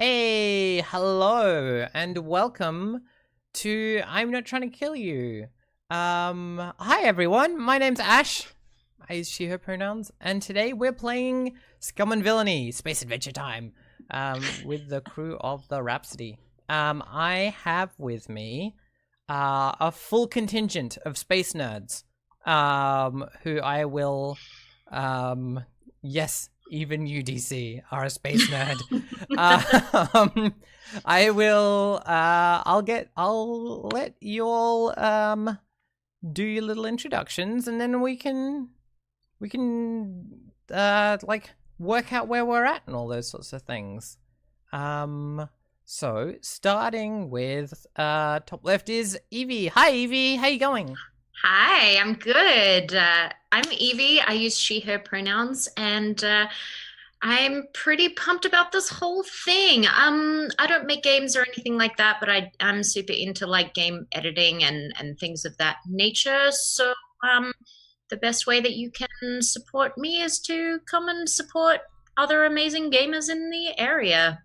Hey, hello, and welcome to I'm Not Trying to Kill You. Hi everyone, my name's Ash. I use she, her pronouns, and today we're playing Scum and Villainy, Space Adventure Time, with the crew of the Rhapsody. I have with me, a full contingent of space nerds, who I will, yes, even you, DC, are a space nerd. I will. I'll let you all do your little introductions, and then we can like work out where we're at and all those sorts of things. So starting with top left is Evie. Hi, Evie. How you going? Hi, I'm good. I'm Evie. I use she, her pronouns, and I'm pretty pumped about this whole thing. I don't make games or anything like that, but I'm super into like game editing and things of that nature. So, the best way that you can support me is to come and support other amazing gamers in the area.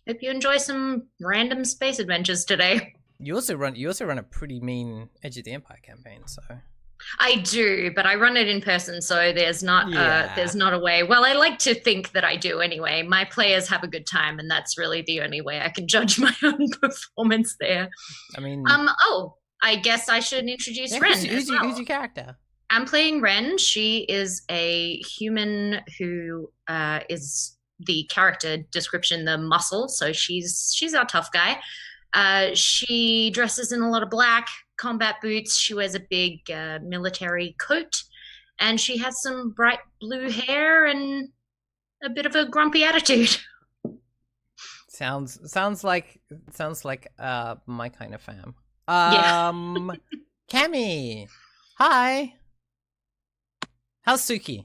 Hope you enjoy some random space adventures today. You also run a pretty mean Edge of the Empire campaign, so I do, but I run it in person, so there's not a way. Well, I like to think that I do anyway. My players have a good time, and that's really the only way I can judge my own performance there. I mean, I guess I should introduce yeah, Ren who's as well. your character? I'm playing Ren. She is a human who is the character description, the muscle. So she's our tough guy. She dresses in a lot of black, combat boots. She wears a big military coat, and she has some bright blue hair and a bit of a grumpy attitude. Sounds like my kind of fam. Yeah. Cammy. Hi. How's Suki?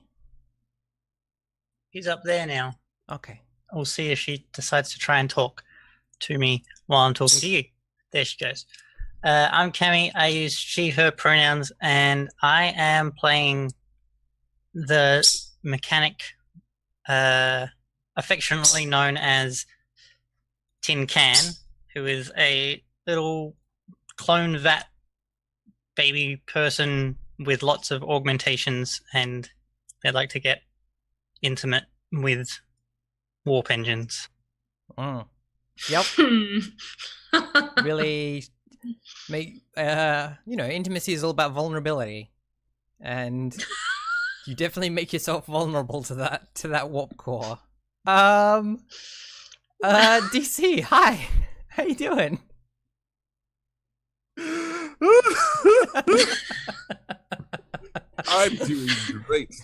She's up there now. Okay. We'll see if she decides to try and talk to me while I'm talking to you. There she goes. I'm Cammy. I use she, her pronouns, and I am playing the mechanic, affectionately known as Tin Can, who is a little clone vat baby person with lots of augmentations, and they like to get intimate with warp engines. Mm. Yep. Really make intimacy is all about vulnerability, and you definitely make yourself vulnerable to that warp core. DC, hi. How you doing? I'm doing great.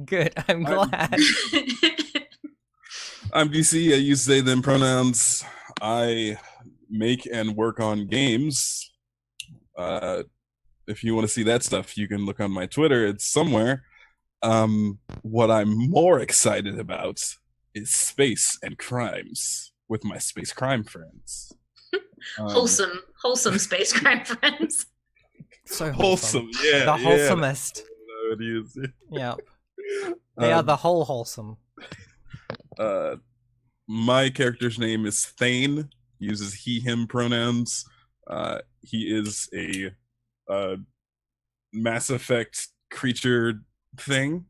Good, I'm glad. I'm DC. I use they, them pronouns. I make and work on games. If you want to see that stuff, you can look on my Twitter. It's somewhere. What I'm more excited about is space and crimes with my space crime friends. Wholesome space crime friends. So wholesome. Yeah. The wholesomest. Yeah, it is. Yep. They are the whole wholesome. My character's name is Thane. He uses he, him pronouns. He is a Mass Effect creature thing.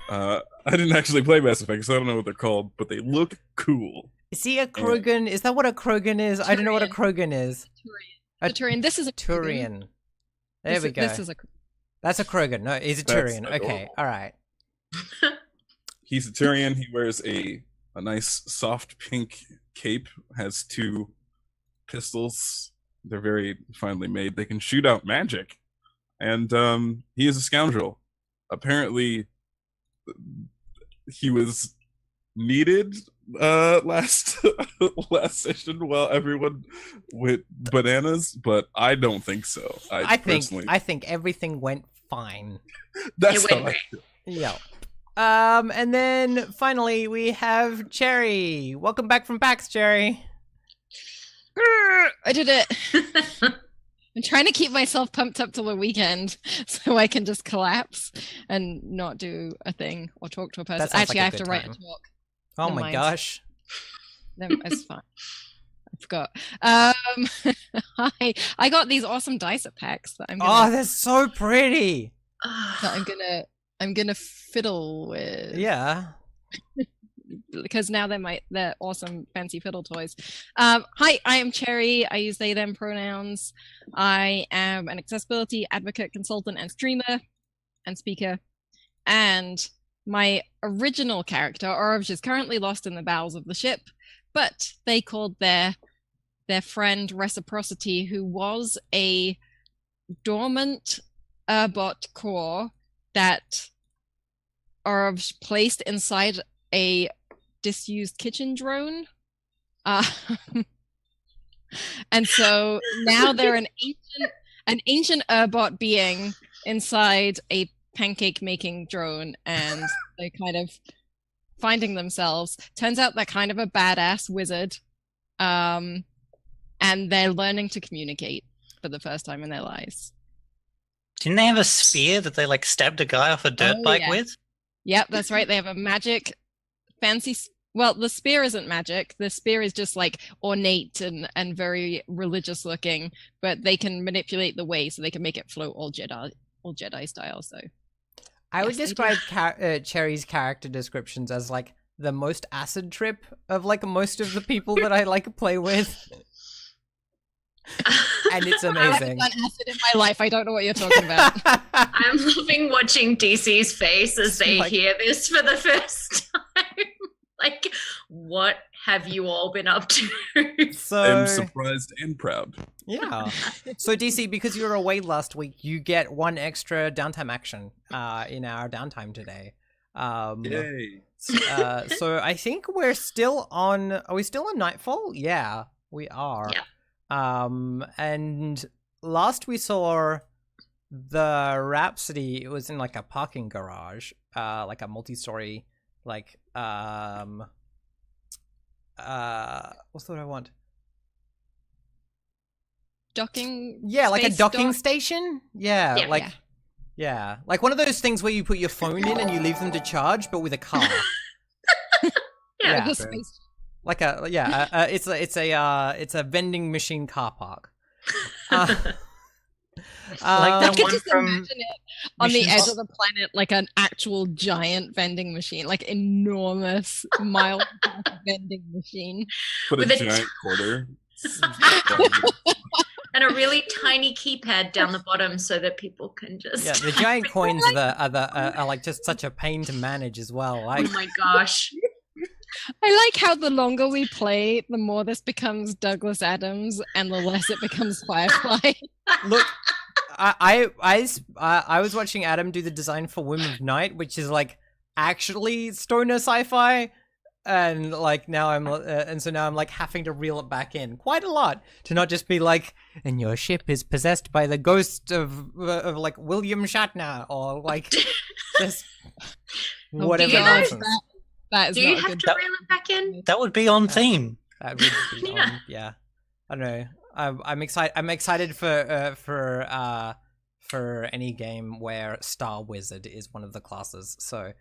I didn't actually play Mass Effect, so I don't know what they're called, but they look cool. Is he a Krogan? Is that what a Krogan is? I don't know what a Krogan is. A Turian. This is a Turian. There we go. That's a Krogan. No, he's a Turian. Okay, all right. He's a Turian. He wears a nice soft pink cape, has 2 pistols. They're very finely made. They can shoot out magic. And he is a scoundrel. Apparently, he was needed last session while everyone went bananas, but I don't think so. I think everything went fine. That's how I feel. Yeah. And then finally we have Cherry. Welcome back from PAX, Cherry. I did it. I'm trying to keep myself pumped up till the weekend so I can just collapse and not do a thing or talk to a person. Actually, I have to write a talk. Oh my gosh. No, it's fine. I forgot. I got these awesome dice at PAX that I'm Oh, gonna, they're so pretty. I'm gonna fiddle with. Yeah. Because now they're awesome fancy fiddle toys. Hi, I am Cherry. I use they them pronouns. I am an accessibility advocate, consultant, and streamer and speaker. And my original character, Orov, is currently lost in the bowels of the ship, but they called their friend Reciprocity, who was a dormant Urbot core that Orov placed inside a disused kitchen drone. And so now they're an ancient Urbot being inside a pancake making drone, and they're kind of finding themselves. Turns out they're kind of a badass wizard. And they're learning to communicate for the first time in their lives. Didn't they have a spear that they like stabbed a guy off a dirt bike with? Yep, that's right. They have a magic fancy. Well, the spear isn't magic. The spear is just like ornate and very religious looking, but they can manipulate the way so they can make it float all Jedi style. So I would Yes, they describe Cherry's character descriptions as like the most acid trip of like most of the people that I like play with. And it's I haven't amazing. done acid in my life. I don't know what you're talking about. I'm loving watching DC's face as they Like- hear this for the first time. Like, what have you all been up to? I'm So surprised and proud. yeah. So DC, because you were away last week, you get one extra downtime action in our downtime today. Yay. So I think we're still on. Are we still on Nightfall? Yeah, we are. Yeah. And last we saw the Rhapsody, it was in like a parking garage, like a multi-story, like what's the word I want? Docking. Yeah, like a space docking dock? station. Yeah, Yeah. like yeah, like one of those things where you put your phone in and you leave them to charge, but with a car. Yeah. The fair. space. Like a it's a vending machine car park. Like I that could one just from imagine it on the Mission edge Impossible. of the planet, like an actual giant vending machine, like enormous mile vending machine. Put a With a giant quarter. And a really tiny keypad down the bottom so that people can just. Yeah, the giant coins are like just such a pain to manage as well. Oh Like, my gosh. I like how the longer we play, the more this becomes Douglas Adams, and the less it becomes Firefly. look, I was watching Adam do the design for Whim of Night, which is like actually stoner sci-fi, and like now I'm like having to reel it back in quite a lot to not just be like, and your ship is possessed by the ghost of like William Shatner or like just Oh, whatever do you God, guys- nonsense. that is Do you not a have good. to reel it back in? That would be on theme. That would be Yeah. yeah. I don't know. I'm excited. I'm excited for any game where Star Wizard is one of the classes. So,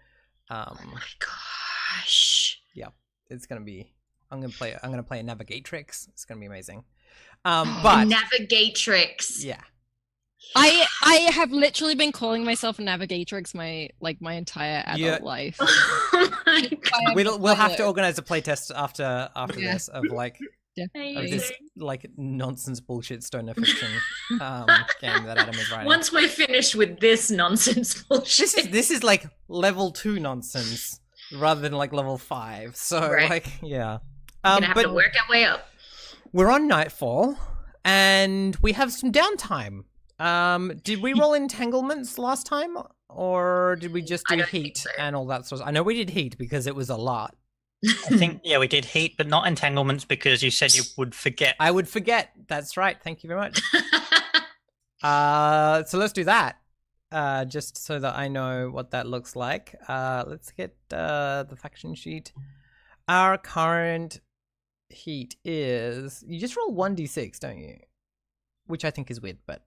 Oh my gosh. it's gonna be. I'm gonna play a Navigatrix. It's gonna be amazing. But Navigatrix. yeah, I have literally been calling myself a Navigatrix my entire adult Yeah. life. Oh my god. we'll have to organize a playtest after Yeah. this of like of this Amazing. like nonsense bullshit stoner fiction game that Adam is writing. Once we're finished with this nonsense bullshit. This is like level 2 nonsense rather than like level 5. So Right. like yeah. We're gonna have But to work our way up. we're on Nightfall and we have some downtime. Did we roll entanglements last time or did we just I do don't think heat so. and all that sort of? I know we did heat because it was a lot. I think we did heat, but not entanglements because you said you would forget. I would forget. That's right. Thank you very much. So let's do that. Just so that I know what that looks like. Let's get the faction sheet. Our current heat is you just roll 1d6, don't you? Which I think is weird, but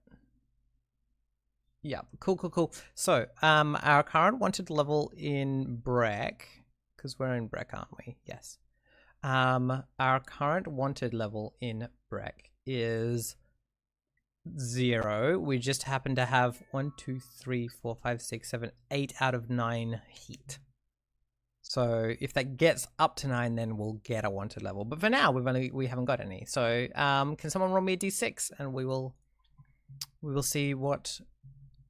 yeah, cool. So, our current wanted level in Breck, because we're in Breck, aren't we? Yes. Our current wanted level in Breck is 0. We just happen to have 1, 2, 3, 4, 5, 6, 7, 8 out of 9 heat. So if that gets up to 9, then we'll get a wanted level. But for now, we haven't got any. So can someone roll me a d6, and we will see what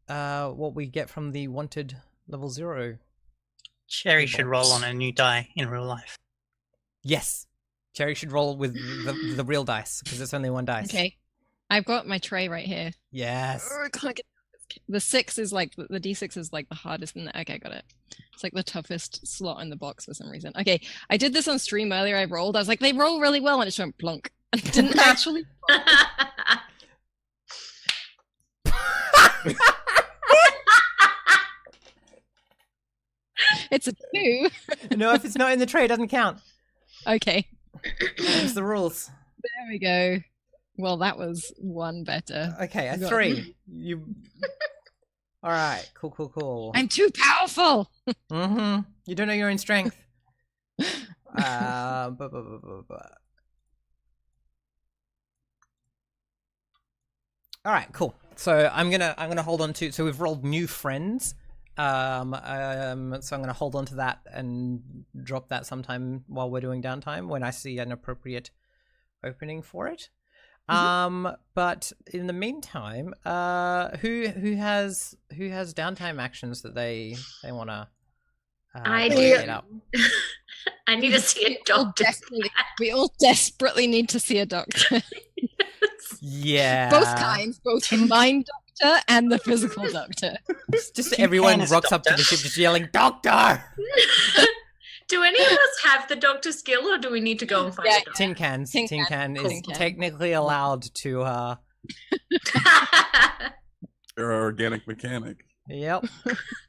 we get from the wanted level 0. Cherry should roll on a new die in real life. Yes, Cherry should roll with the real dice because it's only one dice. Okay. I've got my tray right here. Yes. I can't get the 6 is like the d6 is like the hardest in the, okay, got it. It's like the toughest slot in the box for some reason. Okay, I did this on stream earlier. I rolled. I was like, they roll really well, and it just went plonk. And it didn't actually. It's a 2. No, if it's not in the tray, it doesn't count. Okay. It's the rules. There we go. Well, that was one better. Okay, a Got 3. You. All right. Cool. I'm too powerful. Mm-hmm. You don't know your own strength. All right. Cool. So I'm gonna hold on to. So we've rolled new friends. So I'm gonna hold on to that and drop that sometime while we're doing downtime when I see an appropriate opening for it. But in the meantime, who has downtime actions that they wanna I get do. up? I need to see a doctor. We all desperately need to see a doctor. Yeah. Both kinds, both the mind doctor and the physical doctor. Just everyone is a rocks up to the doctor. ship just yelling, "Doctor!" Do any of us have the doctor skill, or do we need to go and find Yeah, a doctor? Tin cans. Tin Tin can. can Cool. is technically allowed to. You're an organic mechanic. Yep.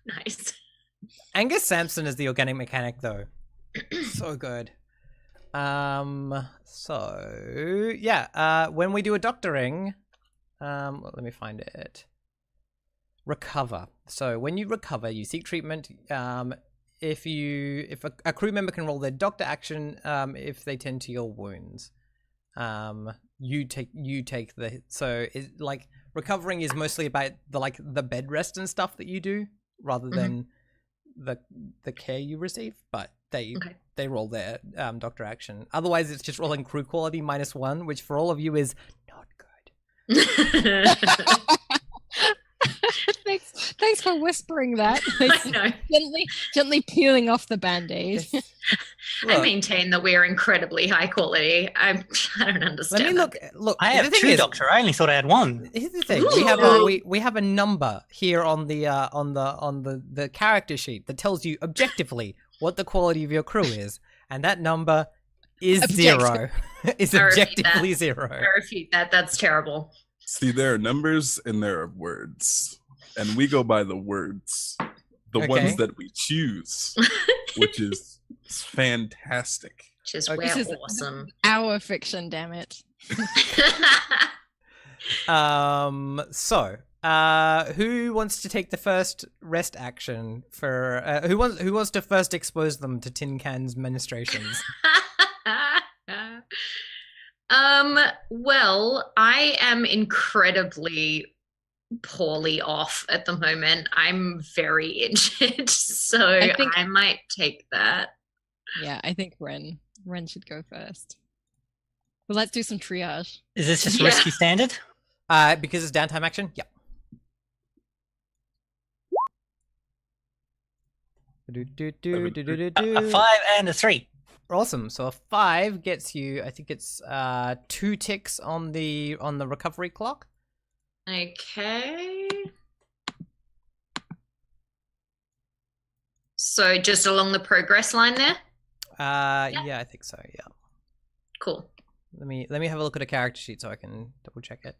Nice. Angus Sampson is the organic mechanic, though. So good. So yeah. When we do a doctoring, let me find it. Recover. So when you recover, you seek treatment. If a crew member can roll their doctor action, if they tend to your wounds, you take the. So it, like recovering is mostly about the bed rest and stuff that you do, rather than the care you receive. But they roll their doctor action. Otherwise, it's just rolling crew quality -1, which for all of you is not good. Thanks for whispering that. I know. Gently peeling off the band-aid. I maintain that we're incredibly high quality. I don't understand. Let me look. I the have thing 2 is, doctor. I only thought I had 1. Here's the thing: Ooh. we have a number here on the character sheet that tells you objectively what the quality of your crew is, and that number is 0. Is I refute objectively that. 0. I refute that. That's terrible. See, there are numbers and there are words, and we go by the words, the Okay. ones that we choose, which is fantastic. Which is Okay. we're This is awesome. Our fiction, damn it. So, who wants to take the first rest action for? Who wants to first expose them to Tin Can's ministrations? Well, I am incredibly poorly off at the moment. I'm very injured, so I think- I might take that. Yeah, I think Ren should go first. Well, let's do some triage. Is this just Yeah. risky standard? Because it's downtime action. Yep. A 5 and a 3. Awesome. So a 5 gets you. I think it's 2 ticks on the recovery clock. Okay. So just along the progress line there? Yeah, I think so. Yeah. Cool. Let me have a look at a character sheet so I can double check it.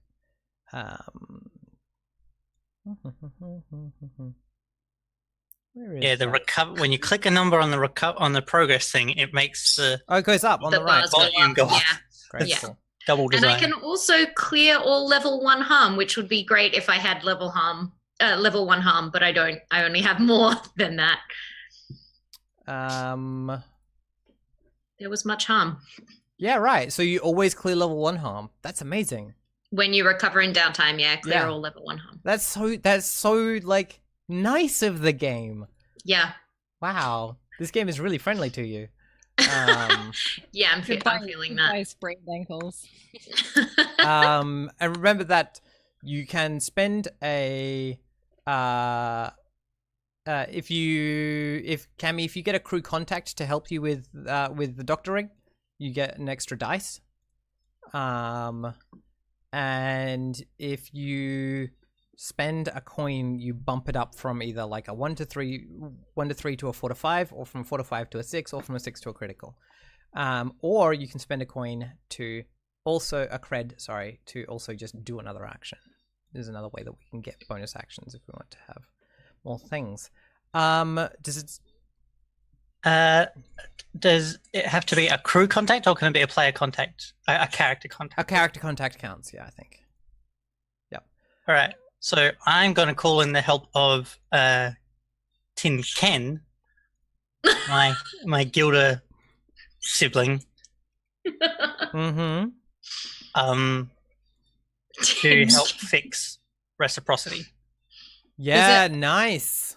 Where is Yeah, the that? recover. When you click a number on the progress thing, it makes the Oh, it goes up on the right. bars go volume up, go up. yeah. Great. yeah. Cool. double And design. I can also clear all level 1 harm, which would be great if I had level 1 harm, but I don't. I only have more than that. there was much harm. Yeah, right. So you always clear level 1 harm. That's amazing. When you recover in downtime, clear Yeah. all level 1 harm. That's so like nice of the game. Yeah. Wow. This game is really friendly to you. Yeah, I'm Goodbye, feeling goodbye that. sprained ankles. And remember that you can spend a if Cammy, if you get a crew contact to help you with the doctoring, you get an extra dice. And if you spend a coin, you bump it up from either like a 1 to 3 to a 4 to 5, or from 4 to 5 to a 6, or from a 6 to a critical. Or you can spend a coin to also to also just do another action. There's another way that we can get bonus actions if we want to have more things. Does it have to be a crew contact, or can it be a player contact, a character contact? A character contact counts, yeah, I think. Yep. All right. So I'm going to call in the help of Tin Ken, my Gilda sibling, Mm-hmm. to help fix reciprocity. Yeah, nice.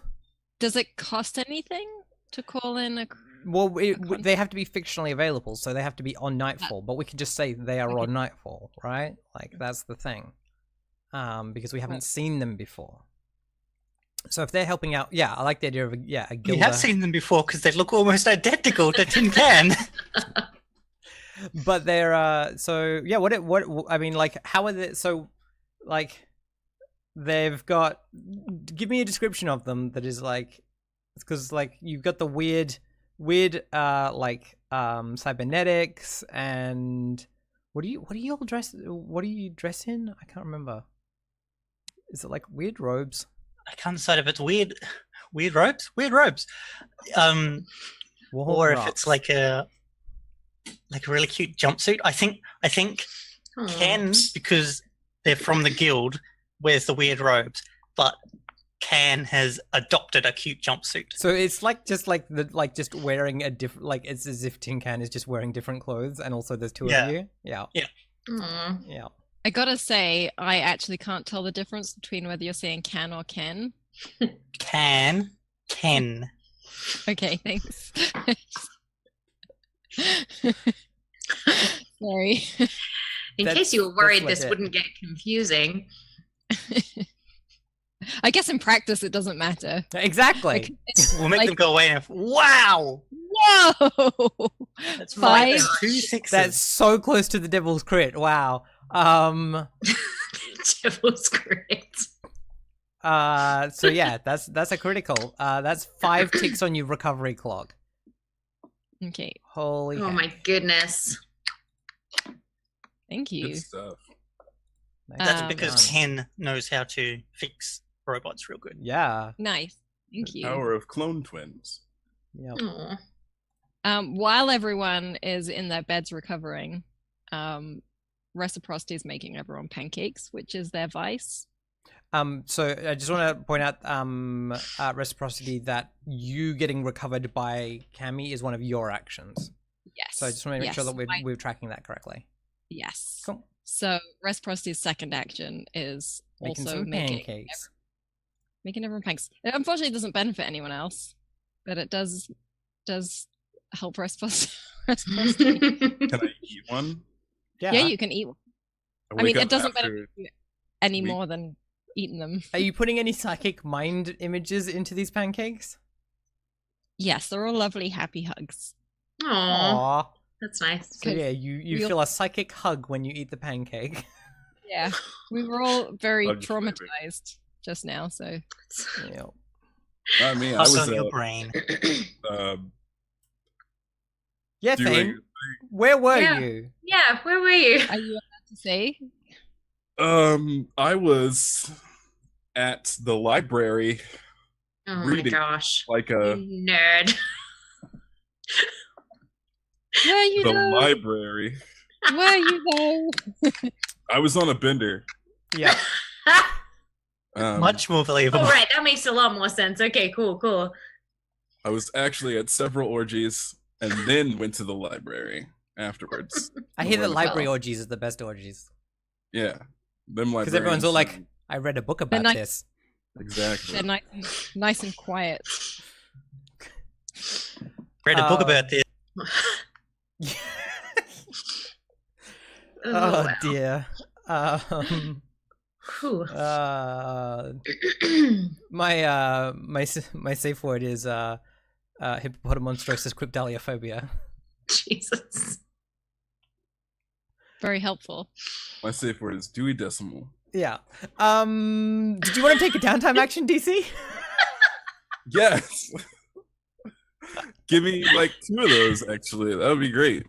Does it cost anything to call in a? Well, they have to be fictionally available, so they have to be on Nightfall. But we can just say they are on Nightfall, right? Like that's the thing, because we haven't seen them before. So if they're helping out, yeah, I like the idea of a Gilda. You have seen them before because they look almost identical to Tin Can. But they're so yeah. What I mean, like, how are they? So, like, they've got. Give me a description of them that is like, because like you've got the weird cybernetics, and what do you all dress? What do you dress in? I can't remember. Is it like weird robes? I can't decide if it's weird robes, or if it's like a really cute jumpsuit. I think Ken, because they're from the guild, wears the weird robes, but Can has adopted a cute jumpsuit. So it's like just wearing a different, like it's as if Tin Can is just wearing different clothes, and also there's two of you. Yeah. Yeah. I gotta say, I actually can't tell the difference between whether you're saying can or Ken. Ken. Okay, thanks. Sorry. In case you were worried this wouldn't get confusing. I guess in practice it doesn't matter. Exactly. We'll make them go away and wow! Whoa! That's 5. right. That's 2 6s. That's so close to the devil's crit. Wow. Devil's crit. So yeah, that's a critical. That's 5 ticks on your recovery clock. Okay. Holy Oh heck. my goodness. Thank you. Good stuff. That's because done. Ken knows how to fix robots real good. Yeah. Nice. Thank you. Power of clone twins. Yep. Aw. While everyone is in their beds recovering, Reciprocity is making everyone pancakes, which is their vice. So I just want to point out, Reciprocity, that you getting recovered by Cammy is one of your actions. Yes. So I just want to make sure that we're tracking that correctly. Yes. Cool. So Reciprocity's second action is Making also some making pancakes. everyone pancakes. It unfortunately doesn't benefit anyone else, but it does help Reciprocity. Can I eat one? Yeah. Yeah, you can eat. I wake mean, it up doesn't after- benefit you any we- more than eating them. Are you putting any psychic mind images into these pancakes? Yes, they're all lovely, happy hugs. Aw, Aw. that's nice. So yeah, you Real- feel a psychic hug when you eat the pancake. Yeah, we were all very Hug flavor. traumatized just now, so Yeah. Not me. I Hug was on your brain. Yeah, doing- Thane. Where were Yeah. you? Yeah, where were you? are you allowed to say? I was at the library Oh my reading. gosh. like You a nerd. Where you the go? library. Where you go? I was on a bender. Yeah. Much more believable. All right, that makes a lot more sense. Okay, cool. I was actually at several orgies, and then went to the library afterwards. I hear that Well, library orgies is the best orgies. Yeah, them Because everyone's all librarians like, I read a book about nice. this. exactly. They're nice and quiet. Read a book about this. Oh wow. dear. Whew. My safe word is hippopotamonstrosis cryptalliophobia. Jesus. Very helpful. My safe word is Dewey Decimal. Yeah. Did you want to take a downtime action, DC? Yes. Give me like 2 of those. Actually, that would be great.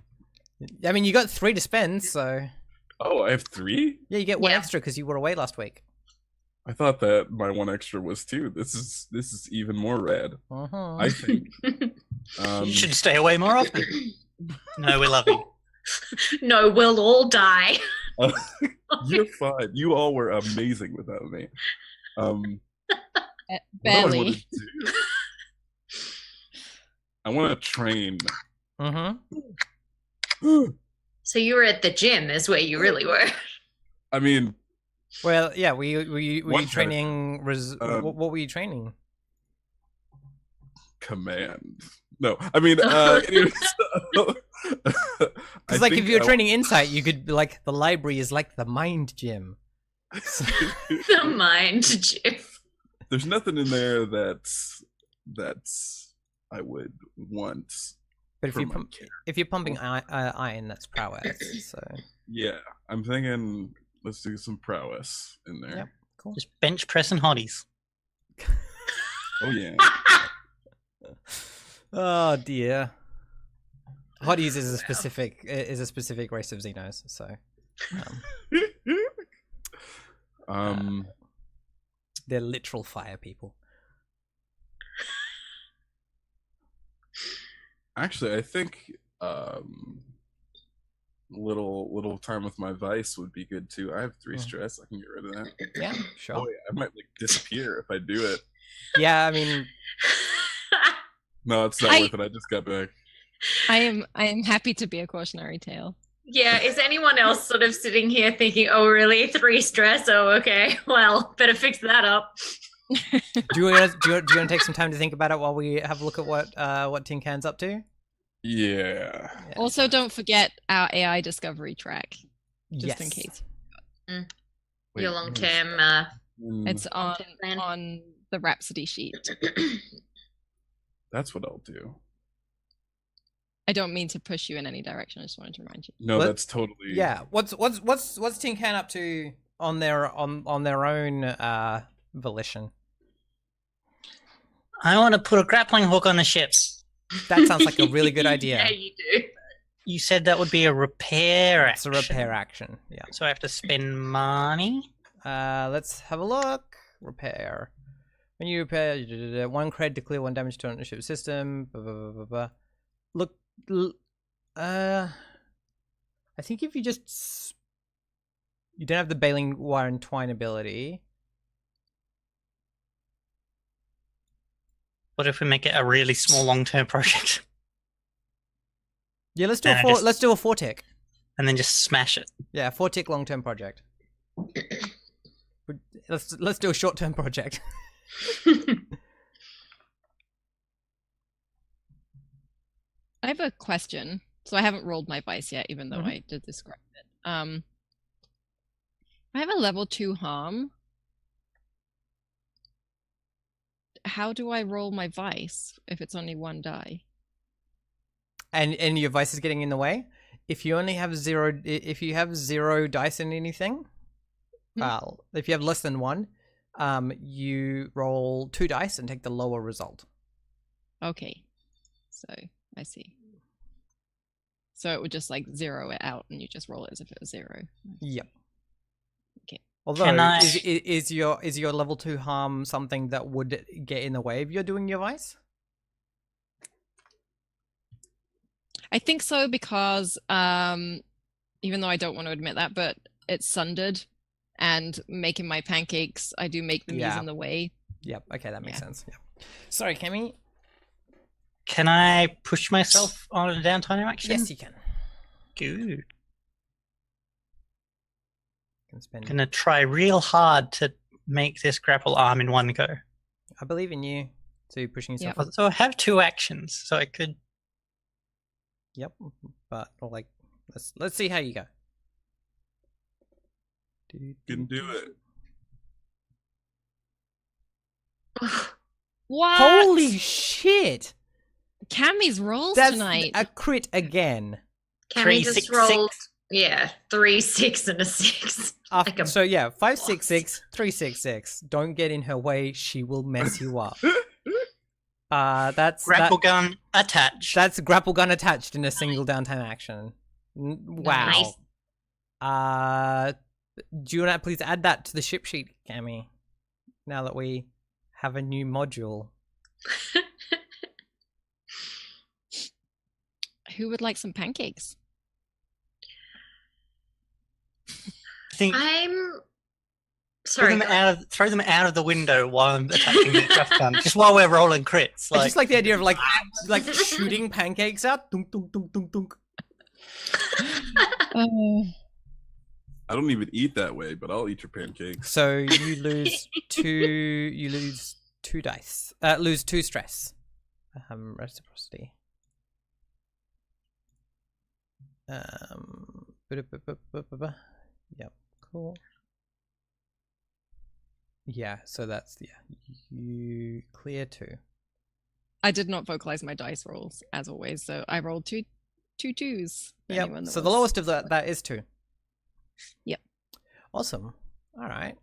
I mean, you got 3 to spend, so Oh, I have 3. yeah, you get 1 Yeah. extra because you were away last week. I thought that my 1 extra was 2. This is even more rad. Uh-huh. I think. You should stay away more often. No, we love you. No, we'll all die. You're fine. You all were amazing without me. What do I Barely. wanna do? I want to train. Mm-hmm. So you were at the gym, is where you really were. I mean, Well, yeah, were you One training? Um, what were you training? command. No, I mean, anyways, Because like if you were training insight, you could be like the library is like the mind gym. The mind gym. there's nothing in there that's I would want. But if for you my if you're pumping iron, that's prowess. So Yeah, I'm thinking let's do some prowess in there. Yep. Cool. Just bench press and hotties. Oh yeah. Oh dear. Hotties is a specific race of Xenos. So they're literal fire people. Actually, I think little time with my vice would be good too. I have 3 stress. I can get rid of that. Yeah, sure. Oh yeah, I might like disappear if I do it. Yeah, I mean, No, it's not worth it. I just got back. I am happy to be a cautionary tale. Yeah, is anyone else sort of sitting here thinking, oh, really? 3 stress? Oh, okay. Well, better fix that up. do you want to take some time to think about it while we have a look at what Tin Can's up to? Yeah. Also, don't forget our AI discovery track, just Yes. in case. Wait, Your long-term... It's on plan. the Rhapsody sheet. That's what I'll do. I don't mean to push you in any direction. I just wanted to remind you. No, What? that's totally. Yeah. What's Tin Can up to on their own volition? I want to put a grappling hook on the ship. That sounds like a really good idea. Yeah, you do. You said that would be a repair It's a action. repair action. Yeah. So I have to spend money? Let's have a look. Repair. When you repair, 1 cred to clear 1 damage to an ship system. Blah, blah, blah, blah, blah. Look, I think if you just you don't have the baling wire and twine ability. What if we make it a really small long-term project Yeah, let's do Then I just- let's do a 4-tick. and then just smash it? Yeah, 4-tick long-term project. Let's do a short-term project. I have a question. So I haven't rolled my vice yet, even though Mhm. I did describe it. I have a level 2 harm. How do I roll my vice if it's only 1 die? And your vice is getting in the way. If you only have 0, if you have 0 dice in anything, if you have less than 1, you roll 2 dice and take the lower result. Okay. So I see. So it would just like 0 it out and you just roll it as if it was 0. Yep. Okay. Although Can I- is your level 2 harm something that would get in the way of you doing your vice? I think so because even though I don't want to admit that, but it's sundered and making my pancakes, I do make them Yeah. using the way. Yep. Okay, that makes Yeah. sense. Yeah. Sorry, Kemi. Can I push myself on a downtime action? Yes, you can. Good. You can spend. Gonna try real hard to make this grapple arm in one go. I believe in you. So you're pushing yourself. Yep. up. So I have 2 actions, so I could. Yep. But like, let's see how you go. You can do it. What? Holy shit! Cammy's rolls That's tonight. a crit again. Cammy 3, just 6, rolled, 3, 6, and a 6. Like a So yeah, 5, 6, 6, 3, 6, 6. Don't get in her way; she will mess you up. That's Grapple gun attached. That's grapple gun attached in a single downtime action. Wow. Nice. Do you want to please add that to the ship sheet, Cammy? Now that we have a new module. Who would like some pancakes? I think I'm throw sorry. them out of the window while I'm attacking the grapple gun. Just while we're rolling crits. I just like the idea of like shooting pancakes out. Dunk, dunk, dunk, dunk, dunk. I don't even eat that way, but I'll eat your pancakes. So you lose two. You lose 2 dice. Lose 2 stress. Reciprocity. Yep. Cool. Yeah. So that's You clear 2. I did not vocalize my dice rolls as always, so I rolled two twos. for Yep. anyone that So the was- lowest of that is 2. Yep. Awesome. All right.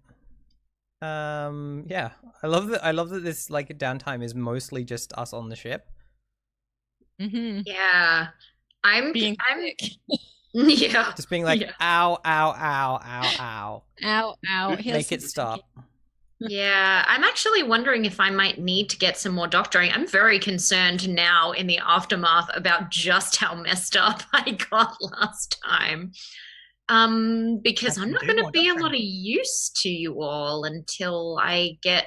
Yeah. I love that this like downtime is mostly just us on the ship. Mhm. Yeah. I'm Being I'm sick. yeah. Just being like, Yeah. ow, ow, ow, ow, ow. Ow, ow. here's Make it some stop. Yeah, I'm actually wondering if I might need to get some more doctoring. I'm very concerned now in the aftermath about just how messed up I got last time. Because I I'm can not do going to more be a doctoring. lot of use to you all until I get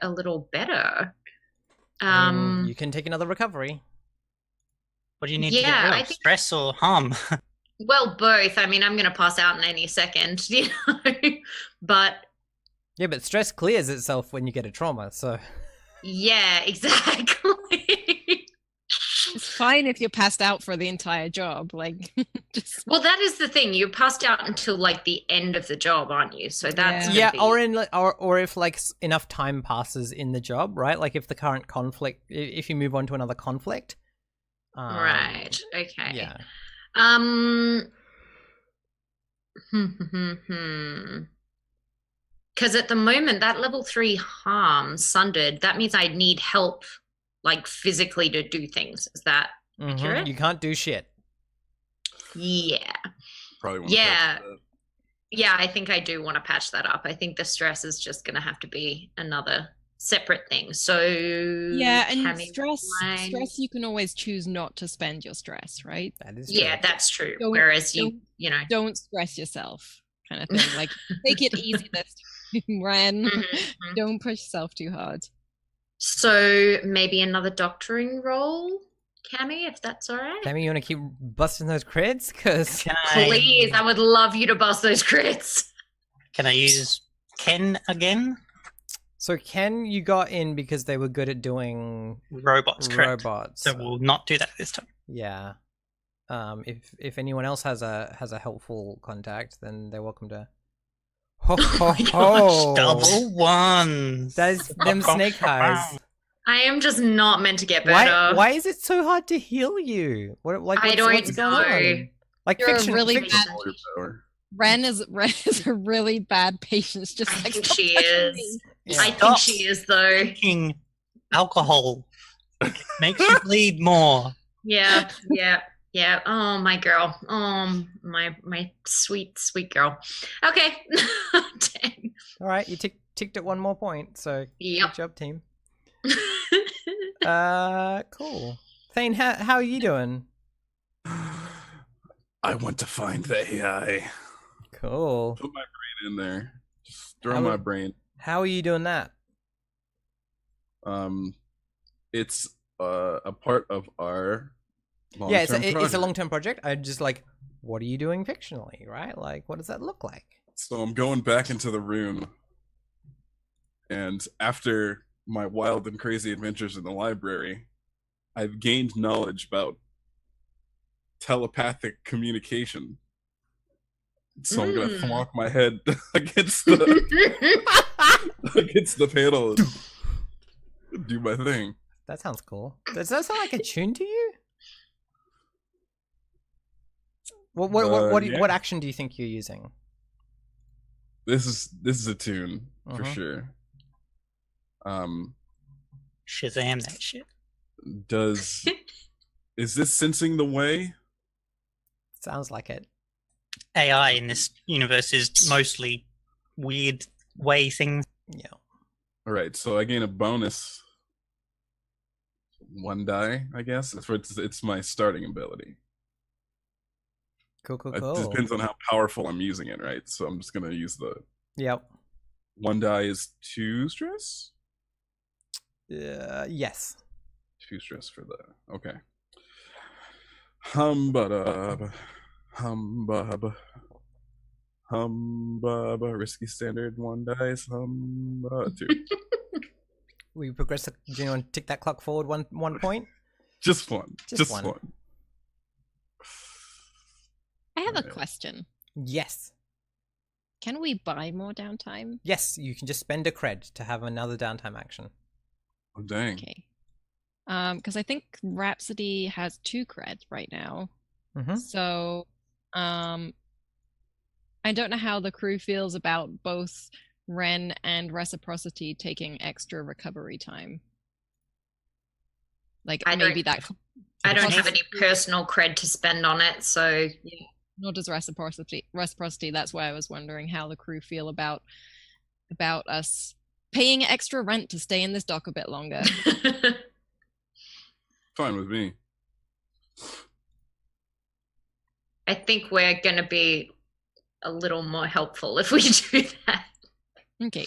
a little better. I mean, you can take another recovery. What do you need to Yeah, get rid I of? think- Stress or harm? Well, both. I mean, I'm going to pass out in any second, you know. But Yeah, but stress clears itself when you get a trauma, so yeah, exactly. It's fine if you're passed out for the entire job. Like, just Well, that is the thing. You're passed out until like the end of the job, aren't you? So that's gonna yeah, be... or in or if like enough time passes in the job, right? Like if the current conflict, if you move on to another conflict, Right. Okay. Yeah, Because at the moment, that level 3 harm sundered. That means I need help, like physically, to do things. Is that accurate? You can't do shit. Yeah. Probably want Yeah. to Yeah, I think I do want to patch that up. I think the stress is just going to have to be another separate thing. So yeah, and Cammy, stress you can always choose not to spend your stress, right? That is yeah, true. that's true. Don't- Whereas you don't- know, Don't stress yourself, kind of thing. Like, take it easy this time, Ren. Mhm. Don't push yourself too hard. So maybe another doctoring role, Cammy, if that's all right. Cammy, you want to keep busting those crits? Because Can Please, I would love you to bust those crits. Can I use Ken again? so Ken, you got in because they were good at doing Robots, correct. robots. So we'll not do that this time. Yeah. If anyone else has a helpful contact, then they're welcome to. Ho ho my ho! Double ones. That is them snake eyes. I am just not meant to get better. Why is it so hard to heal you? What like I what's, don't what's going know. on? Like You're a fiction, really fiction. bad- all your power. Ren is a really bad patient. It's just I like, think stop she touching is. me. Yeah. I think Stop. she is though. Drinking alcohol makes you bleed more. Yeah, yeah, yeah. Oh, my girl. Oh, my sweet, sweet girl. Okay. Dang. All right, you ticked at one more point, so Yep. good job, team. Cool. Thane, how are you doing? I want to find the AI. Cool. Put my brain in there. Just throw How my would- brain. How are you doing that? It's a part of our long-term Yeah, it's a project. long-term project. I just like, what are you doing fictionally, right? Like, what does that look like? So I'm going back into the room, and after my wild and crazy adventures in the library, I've gained knowledge about telepathic communication. So I'm gonna thwonk my head against the against the panel and do my thing. That sounds cool. Does that sound like a tune to you? Yeah. What action do you think you're using? This is a tune for Mhm. sure. Shazam that shit. Is this sensing the way? Sounds like it. AI in this universe is mostly weird way things. Yeah. All right, so I gain a bonus 1 die, I guess. It's my starting ability. Cool. It depends on how powerful I'm using it, right? So I'm just gonna use the Yep. 1 die is 2 stress. Yes. 2 stress for the okay. Humbub, risky standard 1 dice, 2. We progress. Do you want to tick that clock forward one point? Just one. Just one. I have a Right. question. Yes. Can we buy more downtime? Yes, you can just spend a cred to have another downtime action. Oh dang. Okay. Because I think Rhapsody has 2 creds right now. Mm-hmm. So, I don't know how the crew feels about both Ren and Reciprocity taking extra recovery time. Like I maybe don't- that. I don't have any personal cred to spend on it, so Nor does Reciprocity. That's why I was wondering how the crew feel about us paying extra rent to stay in this dock a bit longer. Fine with me. I think we're going to be a little more helpful if we do that. Okay.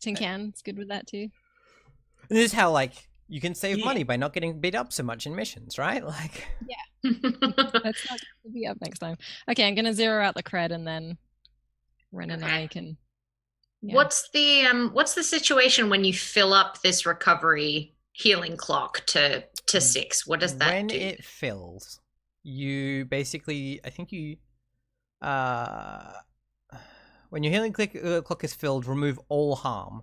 Tin Can's good with that too. And this is how like you can save Yeah. money by not getting beat up so much in missions, right? Like, That's not gonna be up next time. Okay, I'm gonna zero out the cred and then Ren and Okay. I can. Yeah. What's the situation when you fill up this recovery healing clock to 6? What does that when do? it fills, you basically, I think you, when your healing clock is filled, remove all harm.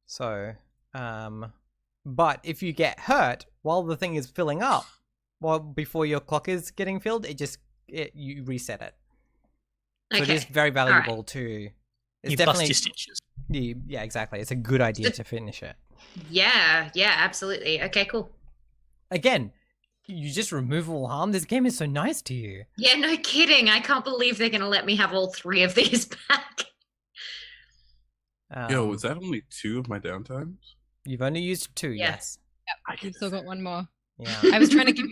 So, but if you get hurt while the thing is filling up, well, before your clock is getting filled, you reset it. So it is very valuable too. It's You definitely, bust your stitches. yeah, exactly. It's a good idea to finish it. Yeah, absolutely. Okay, cool. Again, you just remove all harm. This game is so nice to you. Yeah, no kidding. I can't believe they're going to let me have all 3 of these back. Yo, was that only 2 of my downtimes? You've only used 2, Yeah. yes. You've still got one more. Yeah. I was trying to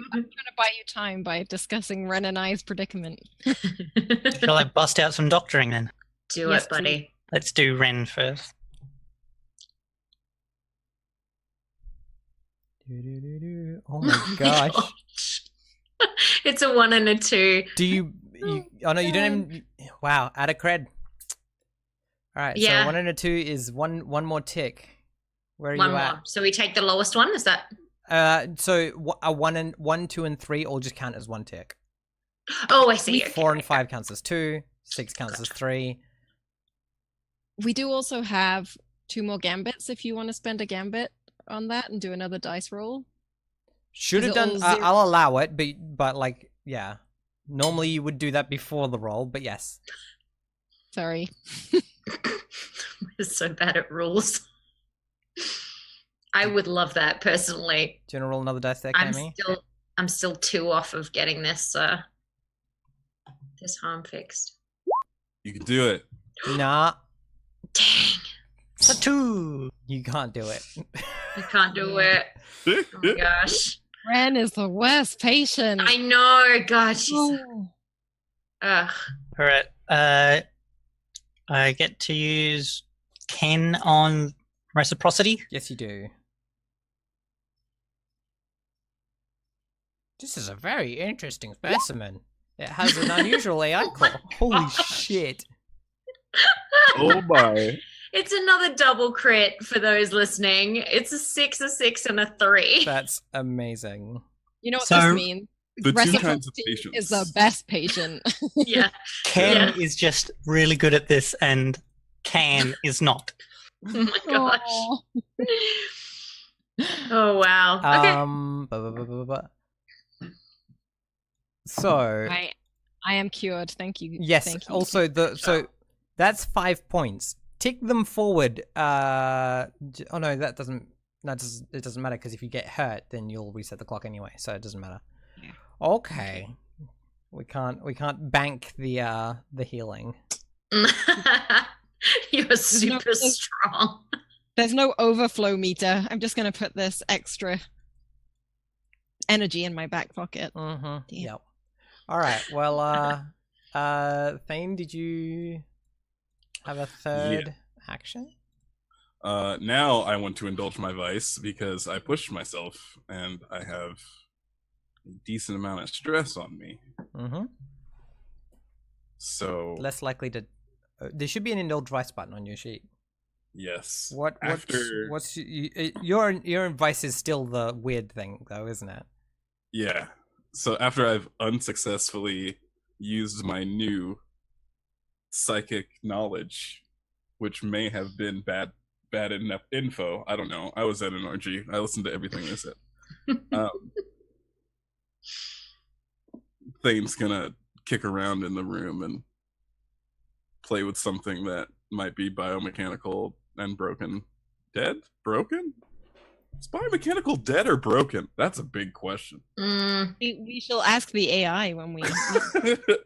buy you time by discussing Ren and I's predicament. Shall I bust out some doctoring then? Do Yes, it, buddy. Let's do Ren first. Oh my gosh. It's a 1 and a 2. Do you oh no, you don't even, wow, add a cred. All right, Yeah. so 1 and a 2 is one more tick. Where are One you more. at? So we take the lowest one, is that? So a 1, 2, and 3 all just count as 1 tick. Oh, I see. Okay, 4 and okay. 5 counts as 2. 6 counts as 3. We do also have 2 more gambits if you want to spend a gambit on that and do another dice roll. Should have Is it all done. zero? I'll allow it, but like, yeah. Normally you would do that before the roll, but yes. Sorry. We're so bad at rules. I would love that personally. Do you want to roll another dice there, I'm Cammy? still 2 off of getting this harm fixed. You can do it. Nah, Dang, It's a 2. you can't do it. I can't do it. Oh my gosh. Ren is the worst patient. I know, God, she's Oh. ugh. All right. I get to use Ken on Reciprocity. Yes, you do. This is a very interesting specimen. It has an unusual AI core. Holy shit. Oh my. It's another double crit for those listening. It's a 6, a 6, and a 3. That's amazing. You know what So, this means? The two kinds of Reciprocity patience. is the best patient. Yeah. Ken Yeah. is just really good at this, and Can is not. Oh my gosh. Aw. Oh wow. Okay. So I am cured. Thank you. yes. Thank you. Also, so that's 5 points. Tick them forward. Oh no, that doesn't. It doesn't matter because if you get hurt, then you'll reset the clock anyway. So it doesn't matter. Yeah. Okay. We can't bank the healing. You're super strong. There's no overflow meter. I'm just gonna put this extra energy in my back pocket. Mm-hmm. Damn. Yep. All right. Well, Thane, did you have a third action? Now I want to indulge my vice because I pushed myself and I have a decent amount of stress on me. Mm-hmm. So Less likely to. There should be an indulge vice button on your sheet. yes. What's your vice is still the weird thing though, isn't it? Yeah. So after I've unsuccessfully used my new psychic knowledge, which may have been bad enough info. I don't know. I was at an orgy. I listened to everything they said. Thane's gonna kick around in the room and play with something that might be biomechanical and broken. Dead? Broken? Is biomechanical dead or broken? That's a big question. We shall ask the AI when we.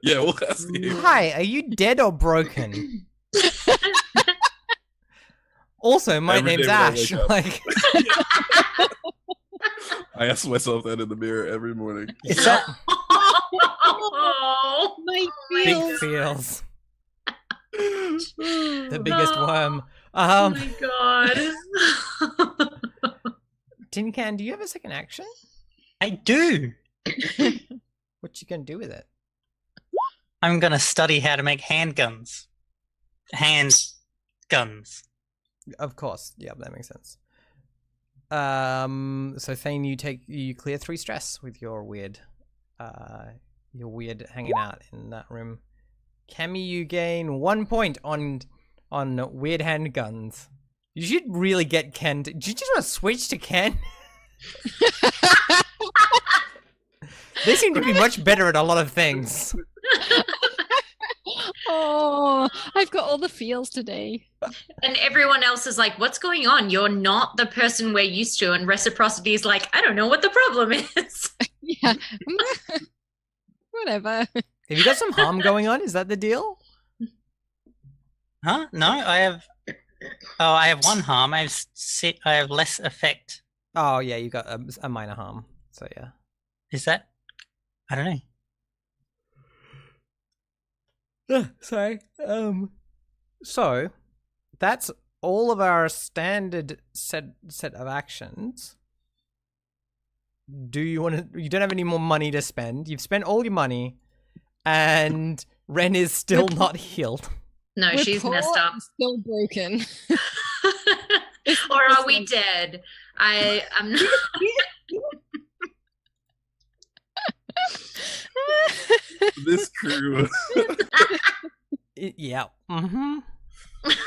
Yeah, we'll ask you. Hi, are you dead or broken? Also, my Every name's day when I Ash. wake up. Like, I ask myself that in the mirror every morning. Is that Oh, My big feels. feels. The biggest No. worm. oh my god. Tin Can, do you have a second action? I do. What you gonna do with it? I'm gonna study how to make handguns. Handguns. Of course. Yeah, that makes sense. So Thane, you clear 3 stress with your weird hanging out in that room. Cammy, you gain 1 point on weird handguns. You should really get Ken. Do you just want to switch to Ken? They seem to be much better at a lot of things. Oh, I've got all the feels today. And everyone else is like, what's going on? You're not the person we're used to. And reciprocity is like, I don't know what the problem is. Yeah. Whatever. Have you got some harm going on? Is that the deal? Huh? No, I have. Oh, I have 1 harm. I have less effect. Oh yeah, you got a minor harm. So yeah. Is that? I don't know. Sorry. So that's all of our standard set of actions. Do you want to? You don't have any more money to spend. You've spent all your money, and Ren is still not healed. No, We're she's poor messed up. and still broken. Or are we dead? I'm not. This crew. Yeah. Mm-hmm.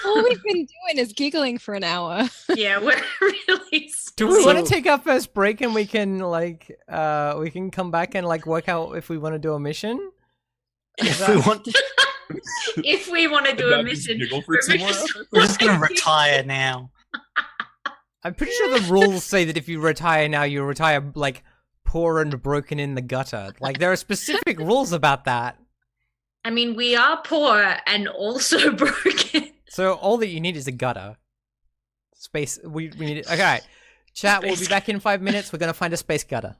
All we've been doing is giggling for an hour. Yeah, we're really. Do we want to So- take our first break and we can come back and work out if we want to do a mission? If we want to, If we want to do a Not just mission, giggle for 2 more hours? we're just gonna retire now. I'm pretty sure the rules say that if you retire now, you retire poor and broken in the gutter. There are specific rules about that. I mean, we are poor and also broken. So all that you need is a gutter. Space. We need it. Okay. Chat. We'll be back in 5 minutes. We're gonna find a space gutter.